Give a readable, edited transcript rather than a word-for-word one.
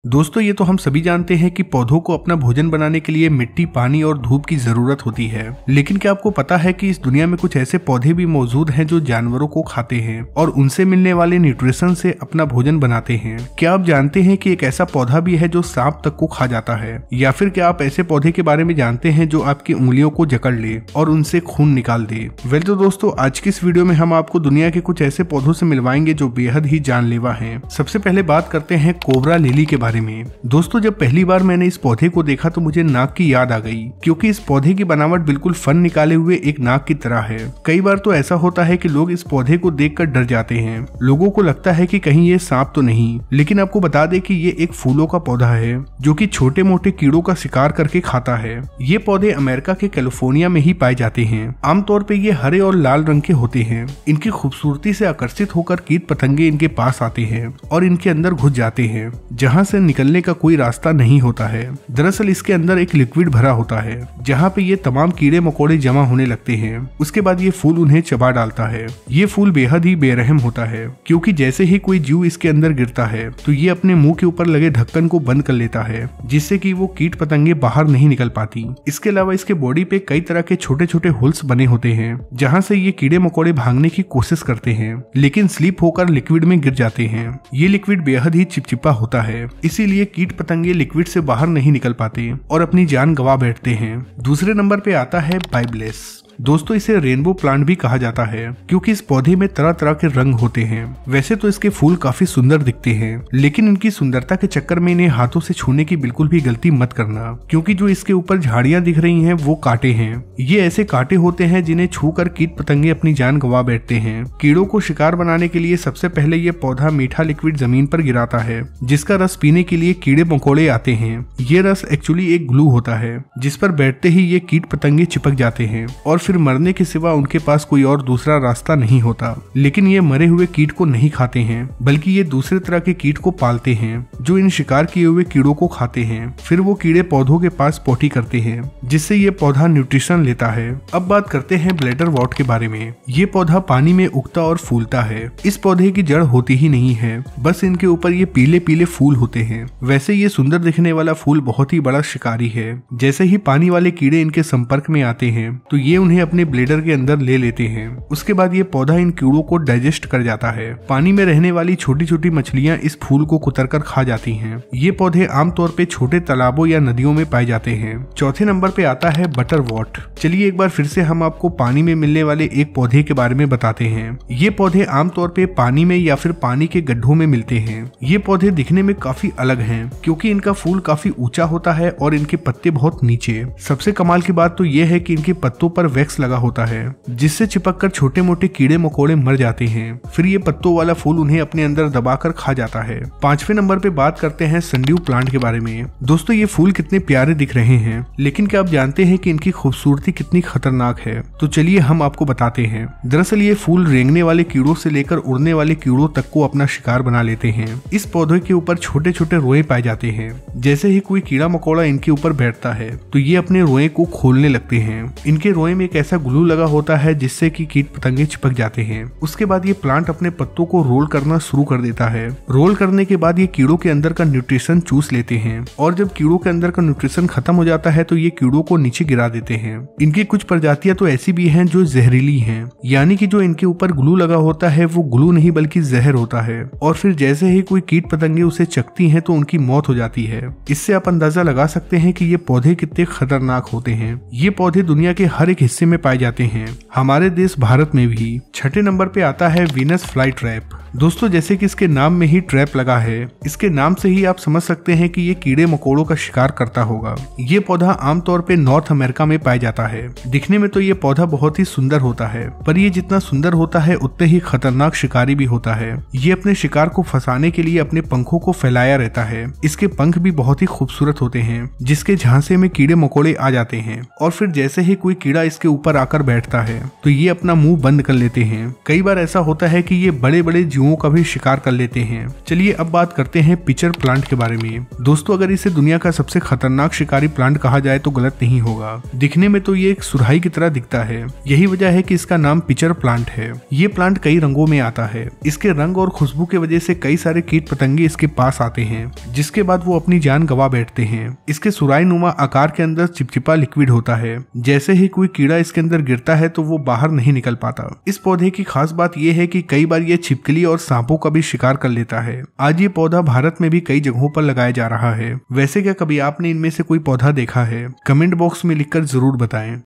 दोस्तों ये तो हम सभी जानते हैं कि पौधों को अपना भोजन बनाने के लिए मिट्टी, पानी और धूप की जरूरत होती है। लेकिन क्या आपको पता है कि इस दुनिया में कुछ ऐसे पौधे भी मौजूद हैं जो जानवरों को खाते हैं और उनसे मिलने वाले न्यूट्रिशन से अपना भोजन बनाते हैं। क्या आप जानते हैं कि एक ऐसा पौधा भी है जो सांप तक को खा जाता है? या फिर क्या आप ऐसे पौधे के बारे में जानते हैं जो आपकी उंगलियों को जकड़ ले और उनसे खून निकाल दे? वेल तो दोस्तों आज की इस वीडियो में हम आपको दुनिया के कुछ ऐसे पौधों से मिलवाएंगे जो बेहद ही जानलेवा हैं। सबसे पहले बात करते हैं कोबरा लिली के बारे में। दोस्तों जब पहली बार मैंने इस पौधे को देखा तो मुझे नाक की याद आ गई, क्योंकि इस पौधे की बनावट बिल्कुल फन निकाले हुए एक नाक की तरह है। कई बार तो ऐसा होता है कि लोग इस पौधे को देखकर डर जाते हैं। लोगों को लगता है कि कहीं ये सांप तो नहीं, लेकिन आपको बता दें कि ये एक फूलों का पौधा है जो कि छोटे मोटे कीड़ों का शिकार करके खाता है। ये पौधे अमेरिका के कैलिफोर्निया में ही पाए जाते हैं। आमतौर पर ये हरे और लाल रंग के होते हैं। इनकी खूबसूरती से आकर्षित होकर कीट पतंगे इनके पास आते हैं और इनके अंदर घुस जाते हैं, जहाँ से निकलने का कोई रास्ता नहीं होता है। दरअसल इसके अंदर एक लिक्विड भरा होता है जहाँ पे ये तमाम कीड़े मकोड़े जमा होने लगते हैं। उसके बाद ये फूल उन्हें चबा डालता है। ये फूल बेहद ही बेरहम होता है, क्योंकि जैसे ही कोई जीव इसके अंदर गिरता है तो ये अपने मुंह के ऊपर लगे ढक्कन को बंद कर लेता है, जिससे कि वो कीट पतंगे बाहर नहीं निकल पाती। इसके अलावा इसके बॉडी पे कई तरह के छोटे छोटे होल्स बने होते हैं जहाँ से ये कीड़े मकोड़े भागने की कोशिश करते हैं, लेकिन स्लिप होकर लिक्विड में गिर जाते हैं। ये लिक्विड बेहद ही चिपचिपा होता है, इसीलिए कीट पतंगे लिक्विड से बाहर नहीं निकल पाते और अपनी जान गंवा बैठते हैं। दूसरे नंबर पे आता है बाइबलेस। दोस्तों इसे रेनबो प्लांट भी कहा जाता है, क्योंकि इस पौधे में तरह तरह के रंग होते हैं। वैसे तो इसके फूल काफी सुंदर दिखते हैं, लेकिन इनकी सुंदरता के चक्कर में इन्हें हाथों से छूने की बिल्कुल भी गलती मत करना, क्योंकि जो इसके ऊपर झाड़ियां दिख रही हैं वो कांटे हैं। ये ऐसे कांटे होते हैं जिन्हें छूकर कीट पतंगे अपनी जान गंवा बैठते हैं। कीड़ों को शिकार बनाने के लिए सबसे पहले ये पौधा मीठा लिक्विड जमीन पर गिराता है, जिसका रस पीने के लिए कीड़े मकोड़े आते हैं। ये रस एक्चुअली एक ग्लू होता है, जिस पर बैठते ही ये कीट पतंगे चिपक जाते हैं और फिर मरने के सिवा उनके पास कोई और दूसरा रास्ता नहीं होता। लेकिन ये मरे हुए कीट को नहीं खाते हैं, बल्कि ये दूसरे तरह के कीट को पालते हैं जो इन शिकार किए हुए कीड़ों को खाते हैं। फिर वो कीड़े पौधों के पास पोटी करते हैं, जिससे ये पौधा न्यूट्रिशन लेता है। अब बात करते हैं ब्लैडर वॉर्ट के बारे में। ये पौधा पानी में उगता और फूलता है। इस पौधे की जड़ होती ही नहीं है, बस इनके ऊपर ये पीले पीले फूल होते हैं। वैसे ये सुंदर दिखने वाला फूल बहुत ही बड़ा शिकारी है। जैसे ही पानी वाले कीड़े इनके संपर्क में आते हैं तो ये उन्हें अपने ब्लेडर के अंदर ले लेते हैं। उसके बाद ये पौधा इन कीड़ों को डाइजेस्ट कर जाता है। पानी में रहने वाली छोटी छोटी मछलियां इस फूल को कुतरकर खा जाती हैं। ये पौधे आमतौर पे छोटे तालाबों या नदियों में पाए जाते हैं। चौथे नंबर पे आता है बटरवॉट। चलिए एक बार फिर से हम आपको पानी में मिलने वाले एक पौधे के बारे में बताते हैं। ये पौधे आमतौर पे पानी में या फिर पानी के गड्ढों में मिलते हैं। ये पौधे दिखने में काफी अलग हैं, क्योंकि इनका फूल काफी ऊंचा होता है और इनके पत्ते बहुत नीचे। सबसे कमाल की बात तो ये है कि इनके पत्तों पर वैक्स लगा होता है, जिससे चिपककर छोटे मोटे कीड़े मकोड़े मर जाते हैं। फिर ये पत्तों वाला फूल उन्हें अपने अंदर दबाकर खा जाता है। पांचवें नंबर पे बात करते हैं संड्यू प्लांट के बारे में। दोस्तों ये फूल कितने प्यारे दिख रहे हैं, लेकिन क्या आप जानते हैं कि इनकी खूबसूरती कितनी खतरनाक है? तो चलिए हम आपको बताते हैं। दरअसल ये फूल रेंगने वाले कीड़ों से लेकर उड़ने वाले कीड़ों तक को अपना शिकार बना लेते हैं। इस पौधे के ऊपर छोटे छोटे रोए पाए जाते हैं। जैसे ही कोई कीड़ा मकोड़ा इनके ऊपर बैठता है तो ये अपने रोए को खोलने लगते हैं। इनके रोए में एक ऐसा ग्लू लगा होता है जिससे कि कीट पतंगे चिपक जाते हैं। उसके बाद ये प्लांट अपने पत्तों को रोल करना शुरू कर देता है। रोल करने के बाद ये कीड़ों के अंदर का न्यूट्रिशन चूस लेते हैं, और जब कीड़ों के अंदर का न्यूट्रिशन खत्म हो जाता है तो ये कीड़ों को नीचे गिरा देते हैं। इनकी कुछ प्रजातियां तो ऐसी भी हैं जो जहरीली हैं, यानी कि जो इनके ऊपर ग्लू लगा होता है वो ग्लू नहीं बल्कि जहर होता है, और फिर जैसे ही कोई कीट पतंगे उसे चखती हैं तो उनकी मौत हो जाती है। इससे आप अंदाजा लगा सकते हैं कि ये पौधे कितने खतरनाक होते हैं। ये पौधे दुनिया के हर एक हिस्से में पाए जाते हैं, हमारे देश भारत में भी। छठे नंबर पे आता है वीनस फ्लाई ट्रैप। दोस्तों जैसे कि इसके नाम में ही ट्रैप लगा है, इसके नाम से ही आप समझ सकते हैं कि ये कीड़े मकोड़ों का शिकार करता होगा। ये पौधा आमतौर पे नॉर्थ अमेरिका में पाया जाता है। दिखने में तो ये पौधा बहुत ही सुंदर होता है, पर ये जितना सुंदर होता है उतने ही खतरनाक शिकारी भी होता है। ये अपने शिकार को फंसाने के लिए अपने पंखों को फैलाया रहता है। इसके पंख भी बहुत ही खूबसूरत होते हैं, जिसके झांसे में कीड़े मकोड़े आ जाते हैं, और फिर जैसे ही कोई कीड़ा इसके के ऊपर आकर बैठता है तो ये अपना मुंह बंद कर लेते हैं। कई बार ऐसा होता है कि ये बड़े बड़े जीवों का भी शिकार कर लेते हैं। चलिए अब बात करते हैं पिचर प्लांट के बारे में। दोस्तों, अगर इसे दुनिया का सबसे खतरनाक शिकारी प्लांट कहा जाए तो गलत नहीं होगा। दिखने में तो ये एक सुराही की तरह दिखता है, यही वजह है कि इसका नाम पिचर प्लांट है। ये प्लांट कई रंगों में आता है। इसके रंग और खुशबू की वजह से कई सारे कीट पतंगे इसके पास आते हैं, जिसके बाद वो अपनी जान गंवा बैठते हैं। इसके सुराही नुमा आकार के अंदर चिपचिपा लिक्विड होता है। जैसे ही कोई कीड़ा इसके अंदर गिरता है तो वो बाहर नहीं निकल पाता। इस पौधे की खास बात यह है कि कई बार ये छिपकली और सांपों का भी शिकार कर लेता है। आज ये पौधा भारत में भी कई जगहों पर लगाया जा रहा है। वैसे क्या कभी आपने इनमें से कोई पौधा देखा है? कमेंट बॉक्स में लिखकर जरूर बताएं।